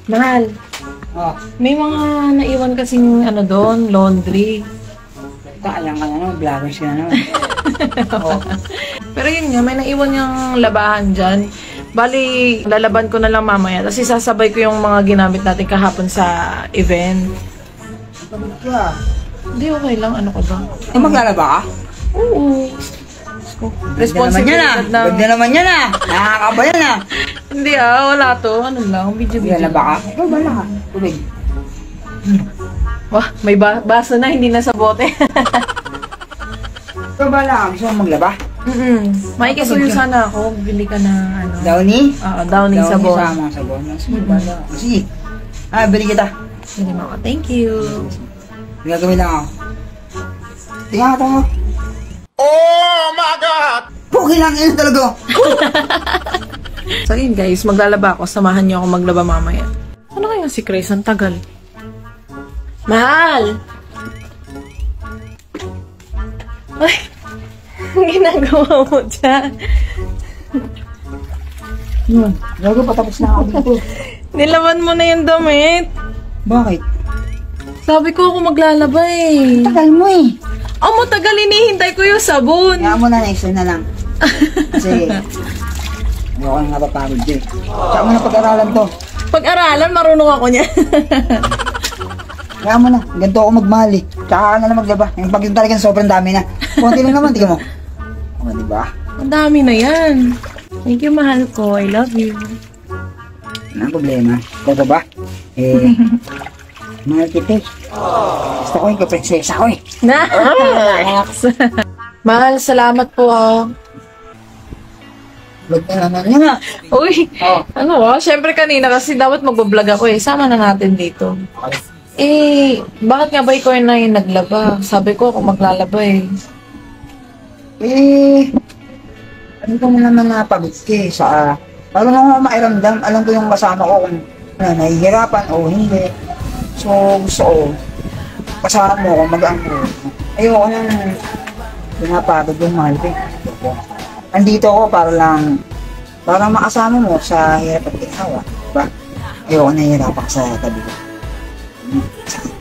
Mahal, Oh, may mga naiwan kasing ano doon, laundry. kaalang ka na naman, vloggers ka na naman. Oh, Pero yun nga, may naiwan yung labahan dyan. Bali, lalaban ko na lang mamaya. Tapos isasabay ko yung mga ginamit natin kahapon sa event. pagod ka. Hindi, okay lang. Ano ko ba? Eh, maglalaba ka? Oo. Responsibilidad na. Ganda naman yan ah. Nakakaba yan ah. Hindi wala to. Ano lang, video-video. Maglalaba ka? Ikaw bala ka. Tubig. Wah, may baso na, hindi na sa bote. Ikaw bala ka. Gusto mo maglaba? Makikisuyo sana ako. Bili ka na ano. Downy? Downing sabon. Downy sa mga sabon. Sige, bala. Sige. Bili kita. Sige mga, thank you. Gagawin lang ako. Tingnan ka mo. Oh my God! Puki lang yun talaga. So yun guys, maglalaba ako. Samahan niyo ako maglaba mamaya. Ano kaya si Chris? Ang tagal. Mahal! Ay! Ang ginagawa mo dyan. Gago, patapos na ako dito. Nilaban mo na yung damit. Bakit? Sabi ko ako maglalaba eh. Tagal mo eh. Ang matagal hinihintay ko yung sabon. Kaya mo na, next time na lang. Kasi, ayoko na napapagod eh. Tsaka mo na pag-aralan to. Pag-aralan, marunong ako niya. Kaya mo na, ganito ako magmahal eh. Tsaka ka na lang maglaba. Yung pag yun talagang sobrang dami na. Kunti lang naman, tingnan mo. O, diba? Ang dami na yan. Thank you, mahal ko. I love you. Ano ang problema? Ikaw ba ba? Mahal kita eh. Gusto ko yung prinsesa ko eh. Relax. Mahal, salamat po Vlog na naman yan ah. Uy, Oh. Siyempre kanina kasi dapat magbablog ako eh. Sama na natin dito. Bakit nga ba ikaw na yung naglaba? Sabi ko ako maglalaba eh. Ano ko mo naman napagod ka eh sa... Alam mo ako mairamdam, alam ko yung kasama ko kung nahihirapan o hindi. So, gusto ko, kasama mo kung mag-ang ko. Ayoko nang pinapagod yung mahal ko. Andito ako para makasama mo sa hirap at ginawa. Diba? Ayoko nahihirapan ka sa tabi ko.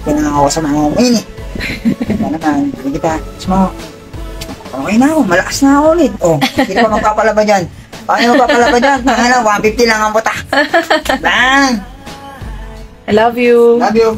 Pinang ako sa mga ngayon eh. Ano naman, hindi kita. Mo, okay na ako, malakas na ako ulit. Hindi pa magpapalaba dyan. Paano magpapalaba dyan? 150 lang ang buta. Bang! I love you. Love you.